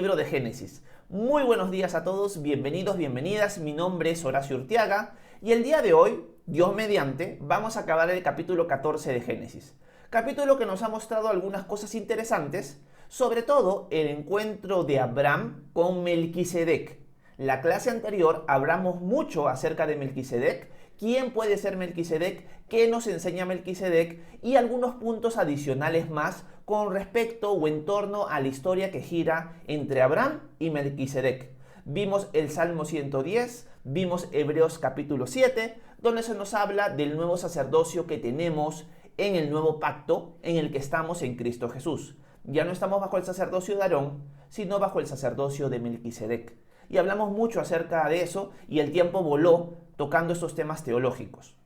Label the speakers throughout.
Speaker 1: Libro de Génesis. Muy buenos días a todos, bienvenidos, bienvenidas. Mi nombre es Horacio Urtiaga y el día de hoy, Dios mediante, vamos a acabar el capítulo 14 de Génesis. Capítulo que nos ha mostrado algunas cosas interesantes, sobre todo el encuentro de Abraham con Melquisedec. La clase anterior hablamos mucho acerca de Melquisedec, quién puede ser Melquisedec, qué nos enseña Melquisedec y algunos puntos adicionales más con respecto o en torno a la historia que gira entre Abraham y Melquisedec. Vimos el Salmo 110, vimos Hebreos capítulo 7, donde se nos habla del nuevo sacerdocio que tenemos en el nuevo pacto en el que estamos en Cristo Jesús. Ya no estamos bajo el sacerdocio de Aarón, sino bajo el sacerdocio de Melquisedec. Y hablamos mucho acerca de eso y el tiempo voló tocando estos temas teológicos.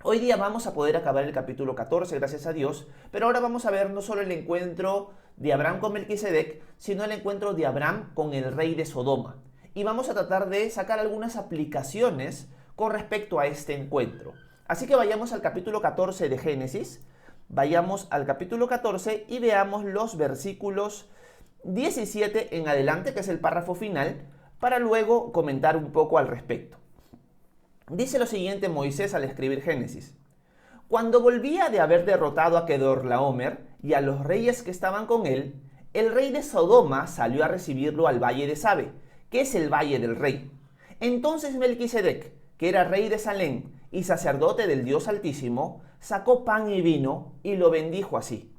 Speaker 1: Hoy día vamos a poder acabar el capítulo 14, gracias a Dios, pero ahora vamos a ver no solo el encuentro de Abraham con Melquisedec, sino el encuentro de Abraham con el rey de Sodoma. Y vamos a tratar de sacar algunas aplicaciones con respecto a este encuentro. Así que vayamos al capítulo 14 de Génesis, vayamos al capítulo 14 y veamos los versículos 17 en adelante, que es el párrafo final, para luego comentar un poco al respecto. Dice lo siguiente Moisés al escribir Génesis: Cuando volvía de haber derrotado a Kedorlaomer y a los reyes que estaban con él, el rey de Sodoma salió a recibirlo al valle de Sabe, que es el valle del rey. Entonces Melquisedec, que era rey de Salem y sacerdote del Dios Altísimo, sacó pan y vino y lo bendijo así: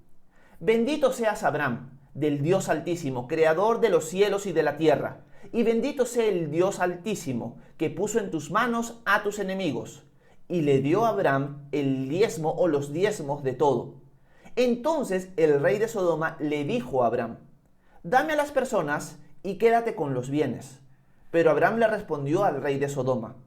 Speaker 1: Bendito seas Abraham, del Dios Altísimo, creador de los cielos y de la tierra, y bendito sea el Dios Altísimo, que puso en tus manos a tus enemigos. Y le dio a Abraham el diezmo o los diezmos de todo. Entonces el rey de Sodoma le dijo a Abraham: Dame a las personas y quédate con los bienes. Pero Abraham le respondió al rey de Sodoma: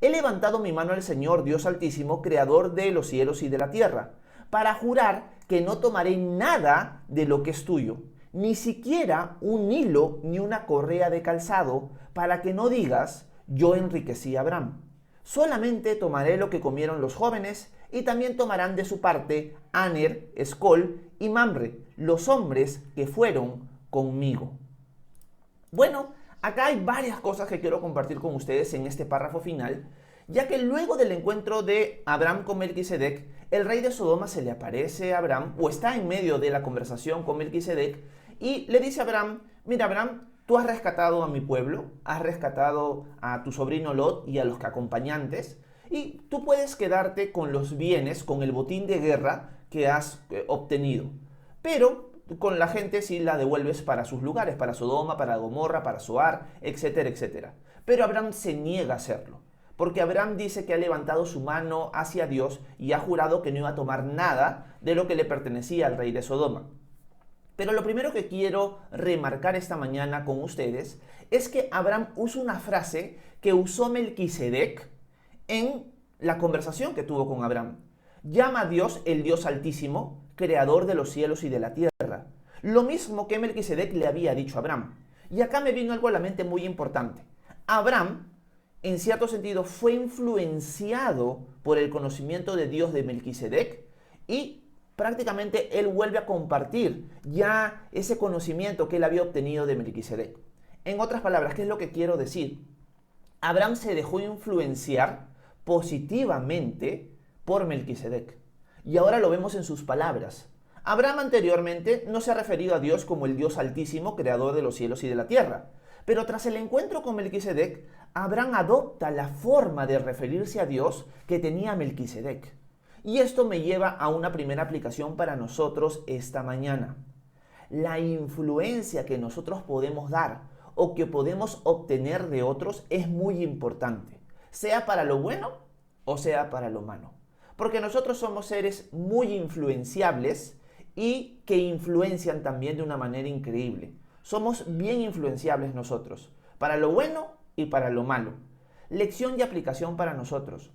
Speaker 1: He levantado mi mano al Señor Dios Altísimo, creador de los cielos y de la tierra, para jurar que no tomaré nada de lo que es tuyo, ni siquiera un hilo ni una correa de calzado, para que no digas: yo enriquecí a Abraham. Solamente tomaré lo que comieron los jóvenes, y también tomarán de su parte Aner, Escol y Mamre, los hombres que fueron conmigo. Bueno, acá hay varias cosas que quiero compartir con ustedes en este párrafo final, ya que luego del encuentro de Abraham con Melquisedec, el rey de Sodoma se le aparece a Abraham, o está en medio de la conversación con Melquisedec, y le dice a Abraham: mira Abraham, tú has rescatado a mi pueblo, has rescatado a tu sobrino Lot y a los acompañantes, y tú puedes quedarte con los bienes, con el botín de guerra que has obtenido. Pero con la gente sí la devuelves para sus lugares, para Sodoma, para Gomorra, para Zoar, etcétera, etcétera. Pero Abraham se niega a hacerlo, porque Abraham dice que ha levantado su mano hacia Dios y ha jurado que no iba a tomar nada de lo que le pertenecía al rey de Sodoma. Pero lo primero que quiero remarcar esta mañana con ustedes es que Abraham usa una frase que usó Melquisedec en la conversación que tuvo con Abraham. Llama a Dios el Dios Altísimo, creador de los cielos y de la tierra. Lo mismo que Melquisedec le había dicho a Abraham. Y acá me vino algo a la mente muy importante. Abraham, en cierto sentido, fue influenciado por el conocimiento de Dios de Melquisedec y prácticamente él vuelve a compartir ya ese conocimiento que él había obtenido de Melquisedec. En otras palabras, ¿qué es lo que quiero decir? Abraham se dejó influenciar positivamente por Melquisedec. Y ahora lo vemos en sus palabras. Abraham anteriormente no se ha referido a Dios como el Dios Altísimo, creador de los cielos y de la tierra. Pero tras el encuentro con Melquisedec, Abraham adopta la forma de referirse a Dios que tenía Melquisedec. Y esto me lleva a una primera aplicación para nosotros esta mañana. La influencia que nosotros podemos dar o que podemos obtener de otros es muy importante, sea para lo bueno o sea para lo malo. Porque nosotros somos seres muy influenciables y que influencian también de una manera increíble. Somos bien influenciables nosotros, para lo bueno y para lo malo. Lección y aplicación para nosotros.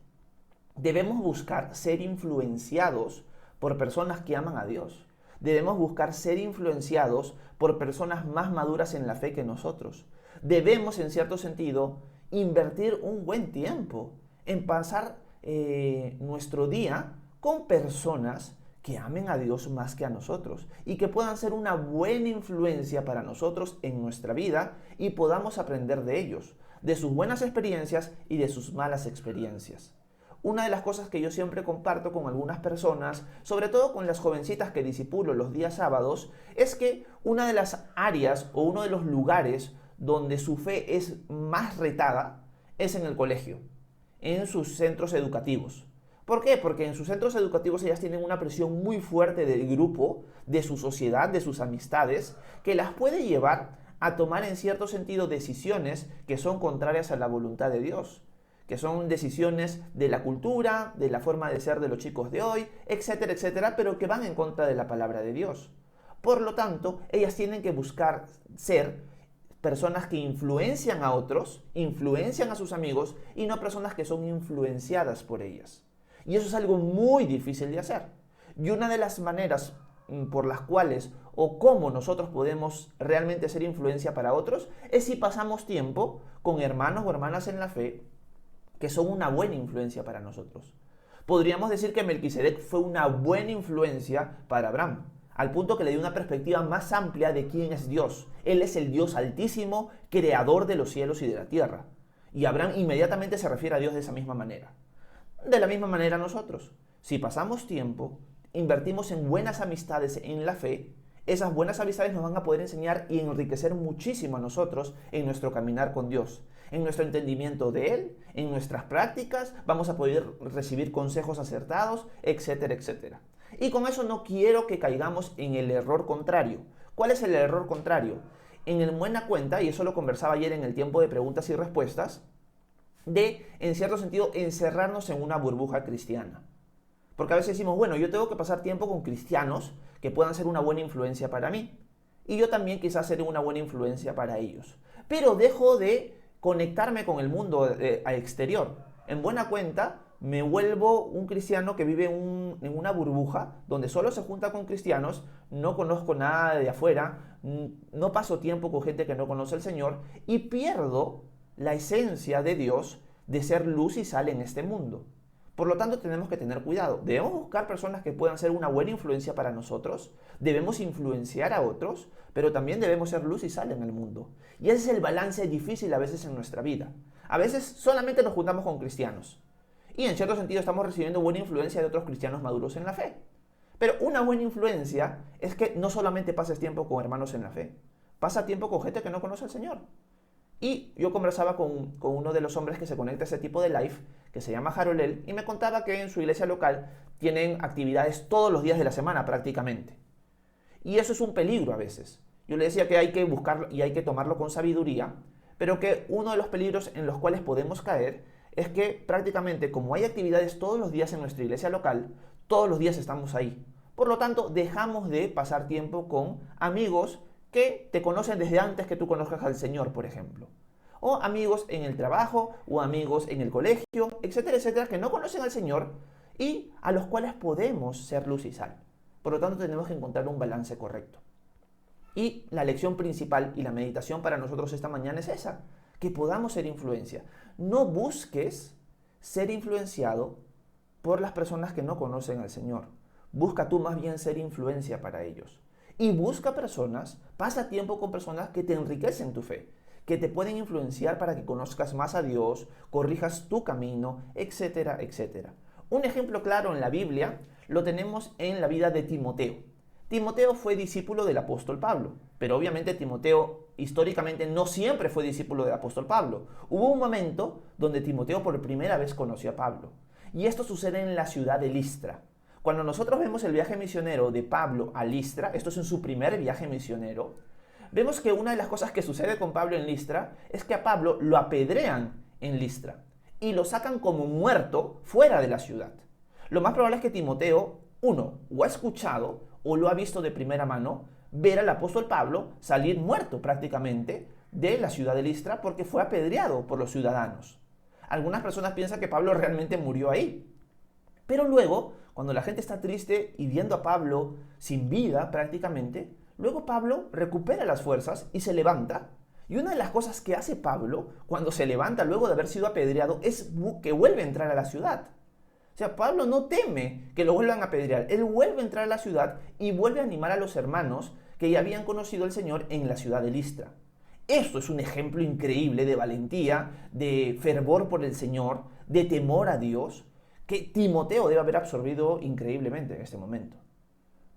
Speaker 1: Debemos buscar ser influenciados por personas que aman a Dios. Debemos buscar ser influenciados por personas más maduras en la fe que nosotros. Debemos, en cierto sentido, invertir un buen tiempo en pasar nuestro día con personas que amen a Dios más que a nosotros y que puedan ser una buena influencia para nosotros en nuestra vida y podamos aprender de ellos, de sus buenas experiencias y de sus malas experiencias. Una de las cosas que yo siempre comparto con algunas personas, sobre todo con las jovencitas que discipulo los días sábados, es que una de las áreas o uno de los lugares donde su fe es más retada es en el colegio, en sus centros educativos. ¿Por qué? Porque en sus centros educativos ellas tienen una presión muy fuerte del grupo, de su sociedad, de sus amistades, que las puede llevar a tomar en cierto sentido decisiones que son contrarias a la voluntad de Dios, que son decisiones de la cultura, de la forma de ser de los chicos de hoy, etcétera, etcétera, pero que van en contra de la palabra de Dios. Por lo tanto, ellas tienen que buscar ser personas que influencian a otros, influencian a sus amigos y no personas que son influenciadas por ellas. Y eso es algo muy difícil de hacer. Y una de las maneras por las cuales o cómo nosotros podemos realmente ser influencia para otros es si pasamos tiempo con hermanos o hermanas en la fe que son una buena influencia para nosotros. Podríamos decir que Melquisedec fue una buena influencia para Abraham, al punto que le dio una perspectiva más amplia de quién es Dios. Él es el Dios altísimo, creador de los cielos y de la tierra. Y Abraham inmediatamente se refiere a Dios de esa misma manera. De la misma manera nosotros, si pasamos tiempo, invertimos en buenas amistades en la fe, esas buenas amistades nos van a poder enseñar y enriquecer muchísimo a nosotros en nuestro caminar con Dios, en nuestro entendimiento de Él, en nuestras prácticas, vamos a poder recibir consejos acertados, etcétera, etcétera. Y con eso no quiero que caigamos en el error contrario. ¿Cuál es el error contrario? En el buena cuenta, y eso lo conversaba ayer en el tiempo de preguntas y respuestas, de, en cierto sentido, encerrarnos en una burbuja cristiana. Porque a veces decimos, bueno, yo tengo que pasar tiempo con cristianos que puedan ser una buena influencia para mí. Y yo también quizás seré una buena influencia para ellos. Pero dejo de conectarme con el mundo exterior. En buena cuenta, me vuelvo un cristiano que vive en una burbuja donde solo se junta con cristianos, no conozco nada de afuera, no paso tiempo con gente que no conoce al Señor y pierdo la esencia de Dios de ser luz y sal en este mundo. Por lo tanto, tenemos que tener cuidado. Debemos buscar personas que puedan ser una buena influencia para nosotros, debemos influenciar a otros, pero también debemos ser luz y sal en el mundo. Y ese es el balance difícil a veces en nuestra vida. A veces solamente nos juntamos con cristianos y en cierto sentido estamos recibiendo buena influencia de otros cristianos maduros en la fe. Pero una buena influencia es que no solamente pases tiempo con hermanos en la fe, pasa tiempo con gente que no conoce al Señor. Y yo conversaba con uno de los hombres que se conecta a ese tipo de live, que se llama Jarolel, y me contaba que en su iglesia local tienen actividades todos los días de la semana prácticamente. Y eso es un peligro a veces. Yo le decía que hay que buscarlo y hay que tomarlo con sabiduría, pero que uno de los peligros en los cuales podemos caer es que prácticamente como hay actividades todos los días en nuestra iglesia local, todos los días estamos ahí. Por lo tanto, dejamos de pasar tiempo con amigos que te conocen desde antes que tú conozcas al Señor, por ejemplo. O amigos en el trabajo, o amigos en el colegio, etcétera, etcétera, que no conocen al Señor y a los cuales podemos ser luz y sal. Por lo tanto, tenemos que encontrar un balance correcto. Y la lección principal y la meditación para nosotros esta mañana es esa, que podamos ser influencia. No busques ser influenciado por las personas que no conocen al Señor. Busca tú más bien ser influencia para ellos. Y busca personas, pasa tiempo con personas que te enriquecen tu fe, que te pueden influenciar para que conozcas más a Dios, corrijas tu camino, etcétera, etcétera. Un ejemplo claro en la Biblia lo tenemos en la vida de Timoteo. Timoteo fue discípulo del apóstol Pablo, pero obviamente Timoteo históricamente no siempre fue discípulo del apóstol Pablo. Hubo un momento donde Timoteo por primera vez conoció a Pablo. Y esto sucede en la ciudad de Listra. Cuando nosotros vemos el viaje misionero de Pablo a Listra, esto es en su primer viaje misionero, vemos que una de las cosas que sucede con Pablo en Listra es que a Pablo lo apedrean en Listra y lo sacan como muerto fuera de la ciudad. Lo más probable es que Timoteo, uno, o ha escuchado o lo ha visto de primera mano, ver al apóstol Pablo salir muerto prácticamente de la ciudad de Listra porque fue apedreado por los ciudadanos. Algunas personas piensan que Pablo realmente murió ahí. Pero luego, cuando la gente está triste y viendo a Pablo sin vida prácticamente, luego Pablo recupera las fuerzas y se levanta. Y una de las cosas que hace Pablo cuando se levanta luego de haber sido apedreado es que vuelve a entrar a la ciudad. sea, Pablo no teme que lo vuelvan a apedrear. Él vuelve a entrar a la ciudad y vuelve a animar a los hermanos que ya habían conocido al Señor en la ciudad de Listra. Esto es un ejemplo increíble de valentía, de fervor por el Señor, de temor a Dios, que Timoteo debe haber absorbido increíblemente en este momento.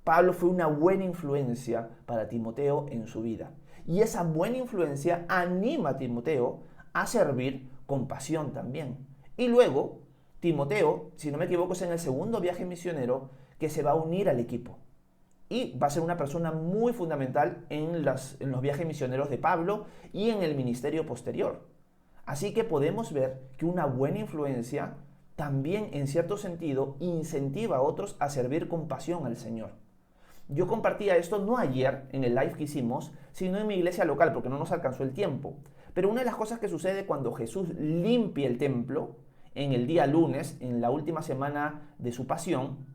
Speaker 1: Pablo fue una buena influencia para Timoteo en su vida. Y esa buena influencia anima a Timoteo a servir con pasión también. Y luego, Timoteo, si no me equivoco, es en el segundo viaje misionero que se va a unir al equipo. Y va a ser una persona muy fundamental en los viajes misioneros de Pablo y en el ministerio posterior. Así que podemos ver que una buena influencia también, en cierto sentido, incentiva a otros a servir con pasión al Señor. Yo compartía esto no ayer en el live que hicimos, sino en mi iglesia local, porque no nos alcanzó el tiempo. Pero una de las cosas que sucede cuando Jesús limpia el templo, en el día lunes, en la última semana de su pasión,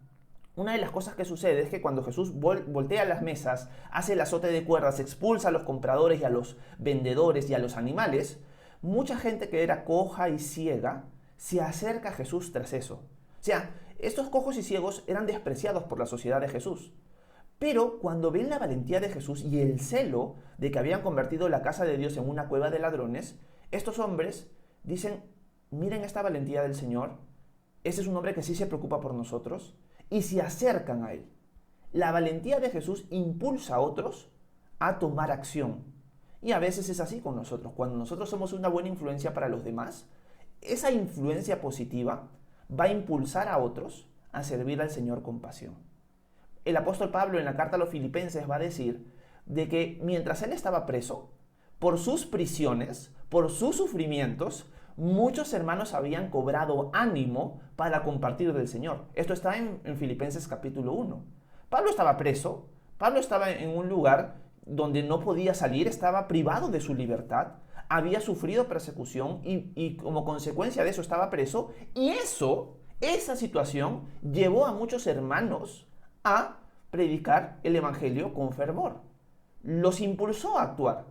Speaker 1: una de las cosas que sucede es que cuando Jesús voltea las mesas, hace el azote de cuerdas, expulsa a los compradores y a los vendedores y a los animales, mucha gente que era coja y ciega se acerca a Jesús tras eso. O sea, estos cojos y ciegos eran despreciados por la sociedad de Jesús. Pero cuando ven la valentía de Jesús y el celo de que habían convertido la casa de Dios en una cueva de ladrones, estos hombres dicen, miren esta valentía del Señor, ese es un hombre que sí se preocupa por nosotros, y se acercan a él. La valentía de Jesús impulsa a otros a tomar acción. Y a veces es así con nosotros. Cuando nosotros somos una buena influencia para los demás, esa influencia positiva va a impulsar a otros a servir al Señor con pasión. El apóstol Pablo en la carta a los Filipenses va a decir de que mientras él estaba preso, por sus prisiones, por sus sufrimientos, muchos hermanos habían cobrado ánimo para compartir del Señor. Esto está en Filipenses capítulo 1. Pablo estaba preso, Pablo estaba en un lugar donde no podía salir, estaba privado de su libertad, había sufrido persecución y como consecuencia de eso estaba preso. Y esa situación llevó a muchos hermanos a predicar el evangelio con fervor. Los impulsó a actuar.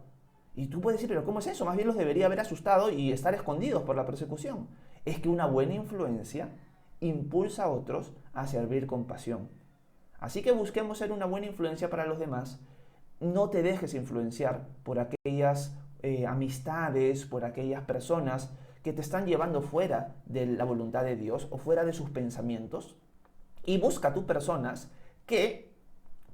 Speaker 1: Y tú puedes decir, pero ¿cómo es eso? Más bien los debería haber asustado y estar escondidos por la persecución. Es que una buena influencia impulsa a otros a servir con pasión. Así que busquemos ser una buena influencia para los demás. No te dejes influenciar por aquellas amistades, por aquellas personas que te están llevando fuera de la voluntad de Dios o fuera de sus pensamientos. Y busca tú personas que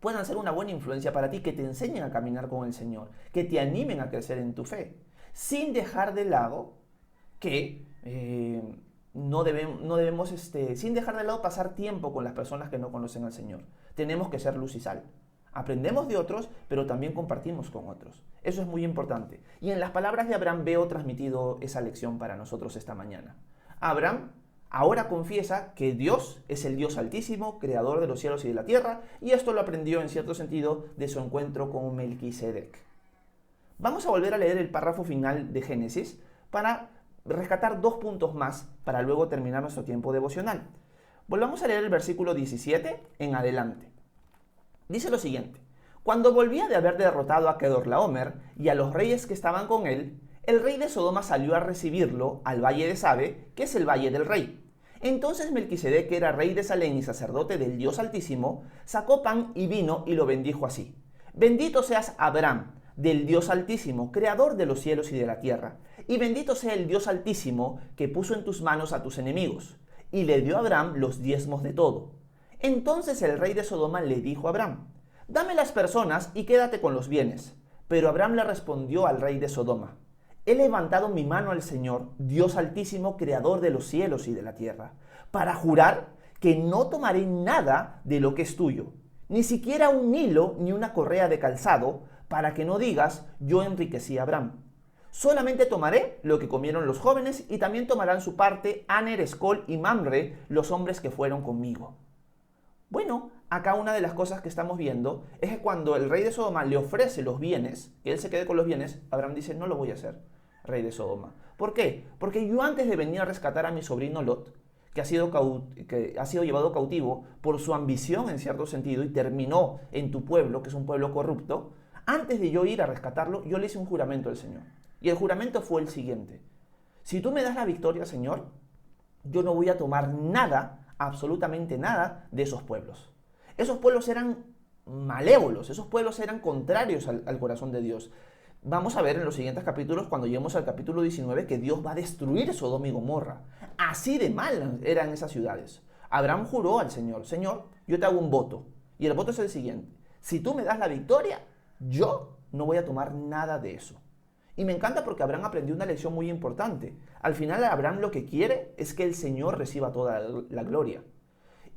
Speaker 1: puedan ser una buena influencia para ti, que te enseñen a caminar con el Señor, que te animen a crecer en tu fe, sin dejar de lado que sin dejar de lado pasar tiempo con las personas que no conocen al Señor. Tenemos que ser luz y sal. Aprendemos de otros, pero también compartimos con otros. Eso es muy importante. Y en las palabras de Abraham veo transmitido esa lección para nosotros esta mañana. Abraham ahora confiesa que Dios es el Dios altísimo, creador de los cielos y de la tierra, y esto lo aprendió en cierto sentido de su encuentro con Melquisedec. Vamos a volver a leer el párrafo final de Génesis para rescatar 2 puntos más para luego terminar nuestro tiempo devocional. Volvamos a leer el versículo 17 en adelante. Dice lo siguiente: cuando volvía de haber derrotado a Kedorlaomer y a los reyes que estaban con él, el rey de Sodoma salió a recibirlo al valle de Sabe, que es el valle del rey. Entonces Melquisedec, que era rey de Salem y sacerdote del Dios Altísimo, sacó pan y vino y lo bendijo así: bendito seas Abraham, del Dios Altísimo, creador de los cielos y de la tierra, y bendito sea el Dios Altísimo que puso en tus manos a tus enemigos. Y le dio a Abraham los diezmos de todo. Entonces el rey de Sodoma le dijo a Abraham: dame las personas y quédate con los bienes. Pero Abraham le respondió al rey de Sodoma: he levantado mi mano al Señor, Dios Altísimo, creador de los cielos y de la tierra, para jurar que no tomaré nada de lo que es tuyo, ni siquiera un hilo ni una correa de calzado, para que no digas, yo enriquecí a Abraham. Solamente tomaré lo que comieron los jóvenes, y también tomarán su parte Aner, Escol y Mamre, los hombres que fueron conmigo. Bueno, acá una de las cosas que estamos viendo es que cuando el rey de Sodoma le ofrece los bienes, que él se quede con los bienes, Abraham dice, no lo voy a hacer, rey de Sodoma. ¿Por qué? Porque yo antes de venir a rescatar a mi sobrino Lot, que ha sido llevado cautivo por su ambición en cierto sentido y terminó en tu pueblo, que es un pueblo corrupto, antes de yo ir a rescatarlo, yo le hice un juramento al Señor. Y el juramento fue el siguiente: si tú me das la victoria, Señor, yo no voy a tomar nada absolutamente nada de esos pueblos. Esos pueblos eran malévolos, esos pueblos eran contrarios al corazón de Dios. Vamos a ver en los siguientes capítulos, cuando lleguemos al capítulo 19, que Dios va a destruir Sodoma y Gomorra. Así de mal eran esas ciudades. Abraham juró al Señor: Señor, yo te hago un voto. Y el voto es el siguiente: si tú me das la victoria, yo no voy a tomar nada de eso. Y me encanta porque Abraham aprendió una lección muy importante. Al final Abraham lo que quiere es que el Señor reciba toda la gloria.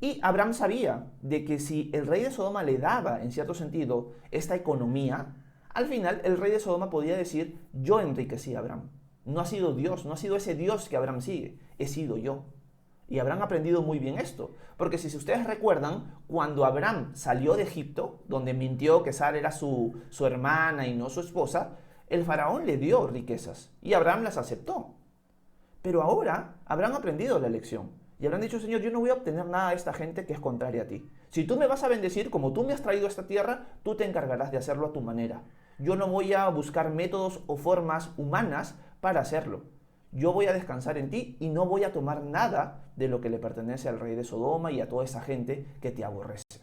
Speaker 1: Y Abraham sabía de que si el rey de Sodoma le daba, en cierto sentido, esta economía, al final el rey de Sodoma podía decir: yo enriquecí a Abraham. No ha sido Dios, no ha sido ese Dios que Abraham sigue, he sido yo. Y Abraham ha aprendido muy bien esto, porque si ustedes recuerdan, cuando Abraham salió de Egipto, donde mintió que Sara era su hermana y no su esposa, el faraón le dio riquezas y Abraham las aceptó. Pero ahora Abraham ha aprendido la lección y Abraham ha dicho: Señor, yo no voy a obtener nada de esta gente que es contraria a ti. Si tú me vas a bendecir como tú me has traído a esta tierra, tú te encargarás de hacerlo a tu manera. Yo no voy a buscar métodos o formas humanas para hacerlo. Yo voy a descansar en ti y no voy a tomar nada de lo que le pertenece al rey de Sodoma y a toda esa gente que te aborrece.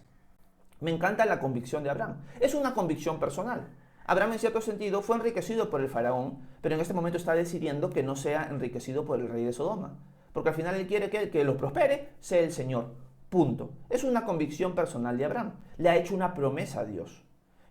Speaker 1: Me encanta la convicción de Abraham. Es una convicción personal. Abraham, en cierto sentido, fue enriquecido por el faraón, pero en este momento está decidiendo que no sea enriquecido por el rey de Sodoma. Porque al final él quiere que el que los prospere sea el Señor. Punto. Es una convicción personal de Abraham. Le ha hecho una promesa a Dios.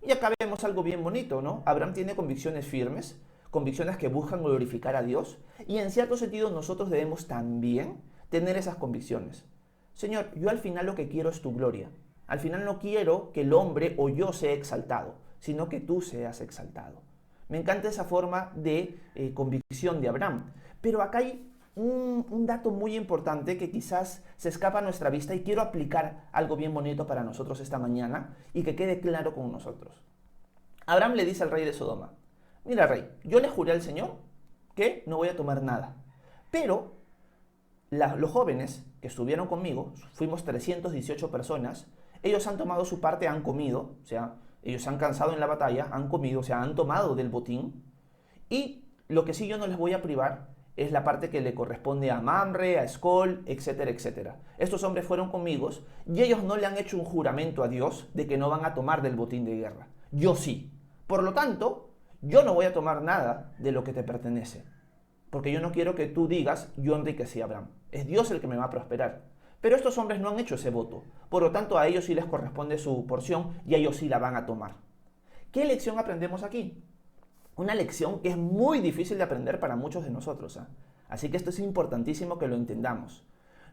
Speaker 1: Y acá vemos algo bien bonito, ¿no? Abraham tiene convicciones firmes, convicciones que buscan glorificar a Dios, y en cierto sentido nosotros debemos también tener esas convicciones. Señor, yo al final lo que quiero es tu gloria. Al final no quiero que el hombre o yo sea exaltado, sino que tú seas exaltado. Me encanta esa forma de convicción de Abraham. Pero acá hay un dato muy importante que quizás se escapa a nuestra vista y quiero aplicar algo bien bonito para nosotros esta mañana y que quede claro con nosotros. Abraham le dice al rey de Sodoma: mira, rey, yo le juré al Señor que no voy a tomar nada. Pero los jóvenes que estuvieron conmigo, fuimos 318 personas, ellos han tomado su parte, han comido, o sea, ellos se han cansado en la batalla, han comido, o sea, han tomado del botín. Y lo que sí yo no les voy a privar es la parte que le corresponde a Mamre, a Escol, etcétera, etcétera. Estos hombres fueron conmigo y ellos no le han hecho un juramento a Dios de que no van a tomar del botín de guerra. Yo sí. Por lo tanto, yo no voy a tomar nada de lo que te pertenece. Porque yo no quiero que tú digas: yo enriquecí a Abraham. Es Dios el que me va a prosperar. Pero estos hombres no han hecho ese voto. Por lo tanto, a ellos sí les corresponde su porción y a ellos sí la van a tomar. ¿Qué lección aprendemos aquí? Una lección que es muy difícil de aprender para muchos de nosotros. Así que esto es importantísimo que lo entendamos.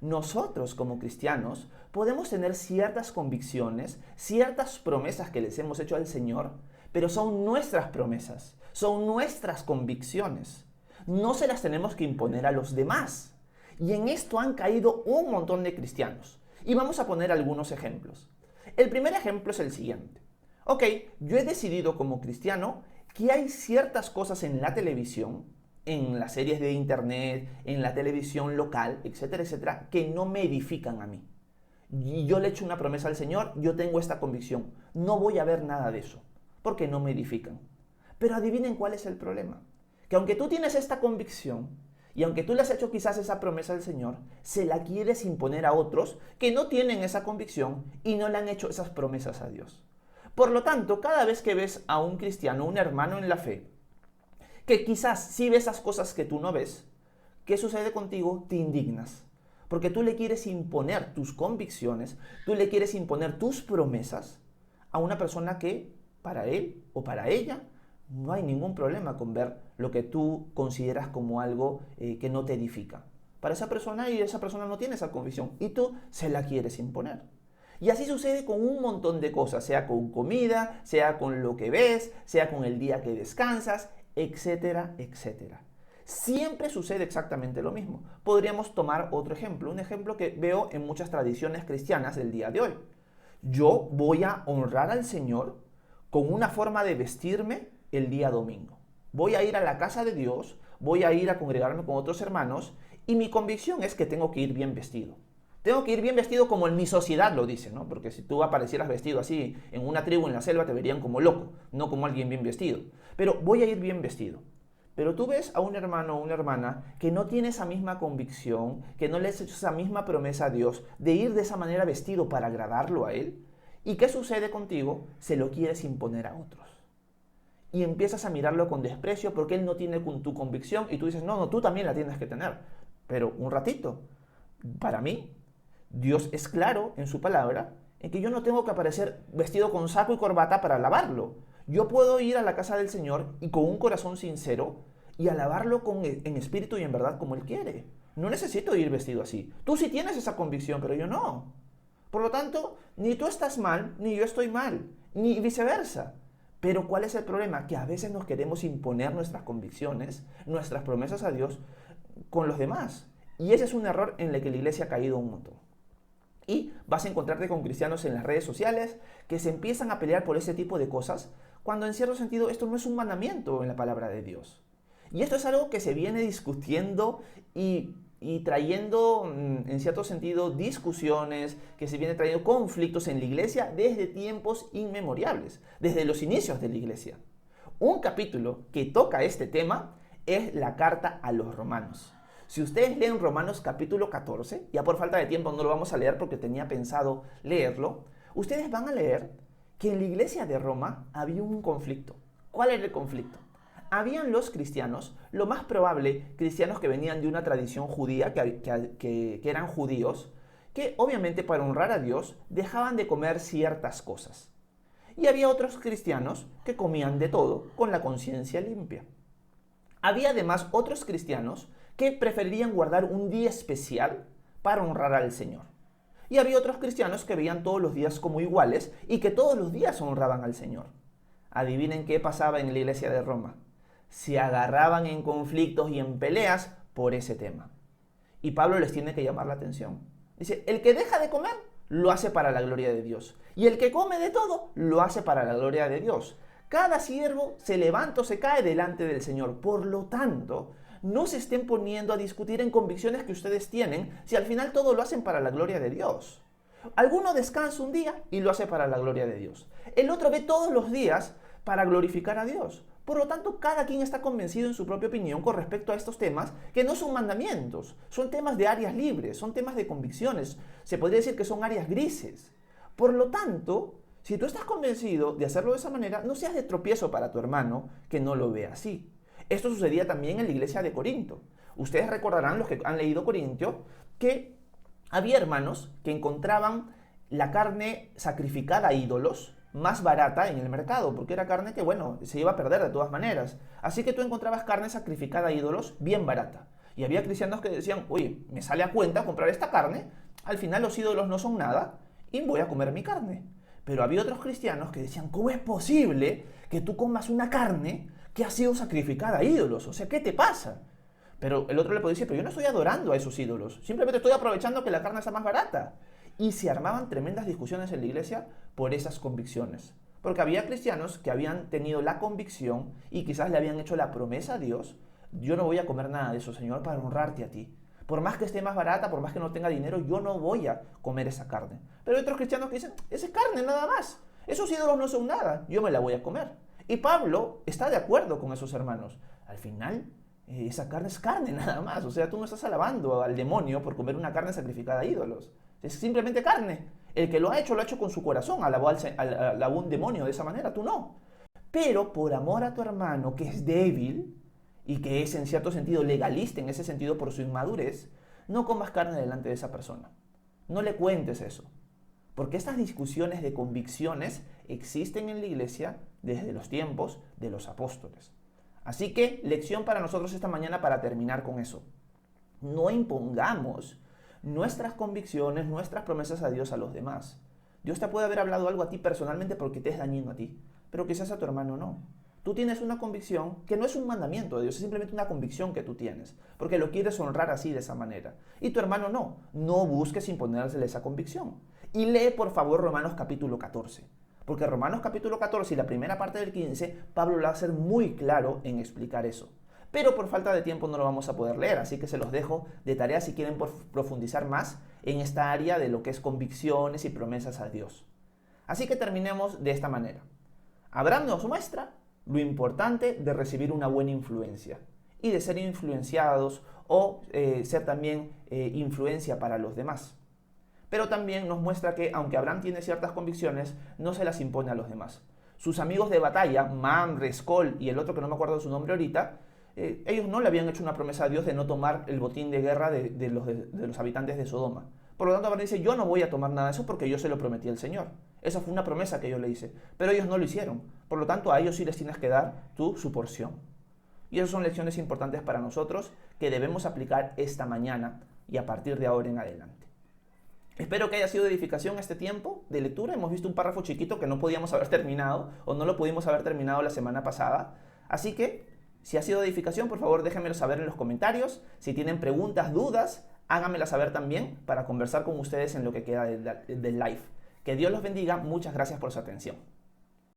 Speaker 1: Nosotros como cristianos podemos tener ciertas convicciones, ciertas promesas que les hemos hecho al Señor, pero son nuestras promesas, son nuestras convicciones. No se las tenemos que imponer a los demás. Y en esto han caído un montón de cristianos. Y vamos a poner algunos ejemplos. El primer ejemplo es el siguiente. Ok, yo he decidido como cristiano que hay ciertas cosas en la televisión, en las series de internet, en la televisión local, etcétera, etcétera, que no me edifican a mí. Y yo le echo una promesa al Señor, yo tengo esta convicción, no voy a ver nada de eso, porque no me edifican. Pero adivinen cuál es el problema. Que aunque tú tienes esta convicción, y aunque tú le has hecho quizás esa promesa al Señor, se la quieres imponer a otros que no tienen esa convicción y no le han hecho esas promesas a Dios. Por lo tanto, cada vez que ves a un cristiano, un hermano en la fe, que quizás sí ve esas cosas que tú no ves, ¿qué sucede contigo? Te indignas. Porque tú le quieres imponer tus convicciones, tú le quieres imponer tus promesas a una persona que para él o para ella no hay ningún problema con ver lo que tú consideras como algo que no te edifica. Para esa persona, y esa persona no tiene esa convicción y tú se la quieres imponer. Y así sucede con un montón de cosas, sea con comida, sea con lo que ves, sea con el día que descansas, etcétera, etcétera. Siempre sucede exactamente lo mismo. Podríamos tomar otro ejemplo, un ejemplo que veo en muchas tradiciones cristianas del día de hoy. Yo voy a honrar al Señor con una forma de vestirme el día domingo. Voy a ir a la casa de Dios, voy a ir a congregarme con otros hermanos y mi convicción es que tengo que ir bien vestido. Tengo que ir bien vestido como en mi sociedad lo dice, ¿no? Porque si tú aparecieras vestido así en una tribu en la selva te verían como loco, no como alguien bien vestido. Pero voy a ir bien vestido. Pero tú ves a un hermano o una hermana que no tiene esa misma convicción, que no le has hecho esa misma promesa a Dios de ir de esa manera vestido para agradarlo a Él. ¿Y qué sucede contigo? Se lo quieres imponer a otros. Y empiezas a mirarlo con desprecio porque Él no tiene tu convicción y tú dices, no, no, tú también la tienes que tener. Pero un ratito, para mí, Dios es claro en su palabra en que yo no tengo que aparecer vestido con saco y corbata para alabarlo. Yo puedo ir a la casa del Señor y con un corazón sincero y alabarlo en espíritu y en verdad como Él quiere. No necesito ir vestido así. Tú sí tienes esa convicción, pero yo no. Por lo tanto, ni tú estás mal, ni yo estoy mal, ni viceversa. Pero ¿cuál es el problema? Que a veces nos queremos imponer nuestras convicciones, nuestras promesas a Dios con los demás. Y ese es un error en el que la iglesia ha caído un montón. Y vas a encontrarte con cristianos en las redes sociales que se empiezan a pelear por ese tipo de cosas, cuando en cierto sentido esto no es un mandamiento en la palabra de Dios. Y esto es algo que se viene discutiendo y trayendo, en cierto sentido, discusiones, que se viene trayendo conflictos en la iglesia desde tiempos inmemoriales, desde los inicios de la iglesia. Un capítulo que toca este tema es la carta a los romanos. Si ustedes leen Romanos capítulo 14, ya por falta de tiempo no lo vamos a leer porque tenía pensado leerlo, ustedes van a leer que en la iglesia de Roma había un conflicto. ¿Cuál era el conflicto? Habían los cristianos, lo más probable, cristianos que venían de una tradición judía, que eran judíos, que obviamente para honrar a Dios dejaban de comer ciertas cosas. Y había otros cristianos que comían de todo con la conciencia limpia. Había además otros cristianos que preferirían guardar un día especial para honrar al Señor. Y había otros cristianos que veían todos los días como iguales y que todos los días honraban al Señor. Adivinen qué pasaba en la iglesia de Roma. Se agarraban en conflictos y en peleas por ese tema. Y Pablo les tiene que llamar la atención. Dice, el que deja de comer, lo hace para la gloria de Dios. Y el que come de todo, lo hace para la gloria de Dios. Cada siervo se levanta o se cae delante del Señor. Por lo tanto, no se estén poniendo a discutir en convicciones que ustedes tienen, si al final todo lo hacen para la gloria de Dios. Alguno descansa un día y lo hace para la gloria de Dios. El otro ve todos los días para glorificar a Dios. Por lo tanto, cada quien está convencido en su propia opinión con respecto a estos temas que no son mandamientos, son temas de áreas libres, son temas de convicciones, se podría decir que son áreas grises. Por lo tanto, si tú estás convencido de hacerlo de esa manera, no seas de tropiezo para tu hermano que no lo ve así. Esto sucedía también en la iglesia de Corinto. Ustedes recordarán, los que han leído Corintio, que había hermanos que encontraban la carne sacrificada a ídolos más barata en el mercado, porque era carne que, bueno, se iba a perder de todas maneras. Así que tú encontrabas carne sacrificada a ídolos bien barata. Y había cristianos que decían, oye, me sale a cuenta comprar esta carne, al final los ídolos no son nada y voy a comer mi carne. Pero había otros cristianos que decían, ¿cómo es posible que tú comas una carne que ha sido sacrificada a ídolos? O sea, ¿qué te pasa? Pero el otro le podía decir, pero yo no estoy adorando a esos ídolos, simplemente estoy aprovechando que la carne está más barata. Y se armaban tremendas discusiones en la iglesia por esas convicciones. Porque había cristianos que habían tenido la convicción y quizás le habían hecho la promesa a Dios, yo no voy a comer nada de eso, Señor, para honrarte a ti. Por más que esté más barata, por más que no tenga dinero, yo no voy a comer esa carne. Pero hay otros cristianos que dicen, esa es carne nada más. Esos ídolos no son nada, yo me la voy a comer. Y Pablo está de acuerdo con esos hermanos. Al final, esa carne es carne nada más. O sea, tú no estás alabando al demonio por comer una carne sacrificada a ídolos. Es simplemente carne. El que lo ha hecho con su corazón. Alabó a un demonio de esa manera, tú no. Pero por amor a tu hermano que es débil y que es en cierto sentido legalista en ese sentido por su inmadurez, no comas carne delante de esa persona. No le cuentes eso. Porque estas discusiones de convicciones existen en la iglesia desde los tiempos de los apóstoles. Así que, lección para nosotros esta mañana para terminar con eso. No impongamos nuestras convicciones, nuestras promesas a Dios a los demás. Dios te puede haber hablado algo a ti personalmente porque te es dañino a ti, pero quizás a tu hermano no. Tú tienes una convicción que no es un mandamiento de Dios, es simplemente una convicción que tú tienes, porque lo quieres honrar así, de esa manera. Y tu hermano no. No busques imponérsele esa convicción. Y lee por favor Romanos capítulo 14. Porque Romanos capítulo 14 y la primera parte del 15, Pablo lo va a hacer muy claro en explicar eso. Pero por falta de tiempo no lo vamos a poder leer, así que se los dejo de tarea si quieren profundizar más en esta área de lo que es convicciones y promesas a Dios. Así que terminemos de esta manera. Abraham nos muestra lo importante de recibir una buena influencia y de ser influenciados o ser también influencia para los demás. Pero también nos muestra que, aunque Abraham tiene ciertas convicciones, no se las impone a los demás. Sus amigos de batalla, Mamre, Escol y el otro que no me acuerdo de su nombre ahorita, ellos no le habían hecho una promesa a Dios de no tomar el botín de guerra de los habitantes de Sodoma. Por lo tanto, Abraham dice, yo no voy a tomar nada de eso porque yo se lo prometí al Señor. Esa fue una promesa que yo le hice, pero ellos no lo hicieron. Por lo tanto, a ellos sí les tienes que dar tú su porción. Y esas son lecciones importantes para nosotros que debemos aplicar esta mañana y a partir de ahora en adelante. Espero que haya sido de edificación este tiempo de lectura. Hemos visto un párrafo chiquito que no podíamos haber terminado o no lo pudimos haber terminado la semana pasada. Así que, si ha sido de edificación, por favor déjenmelo saber en los comentarios. Si tienen preguntas, dudas, háganmelas saber también para conversar con ustedes en lo que queda del live. Que Dios los bendiga. Muchas gracias por su atención.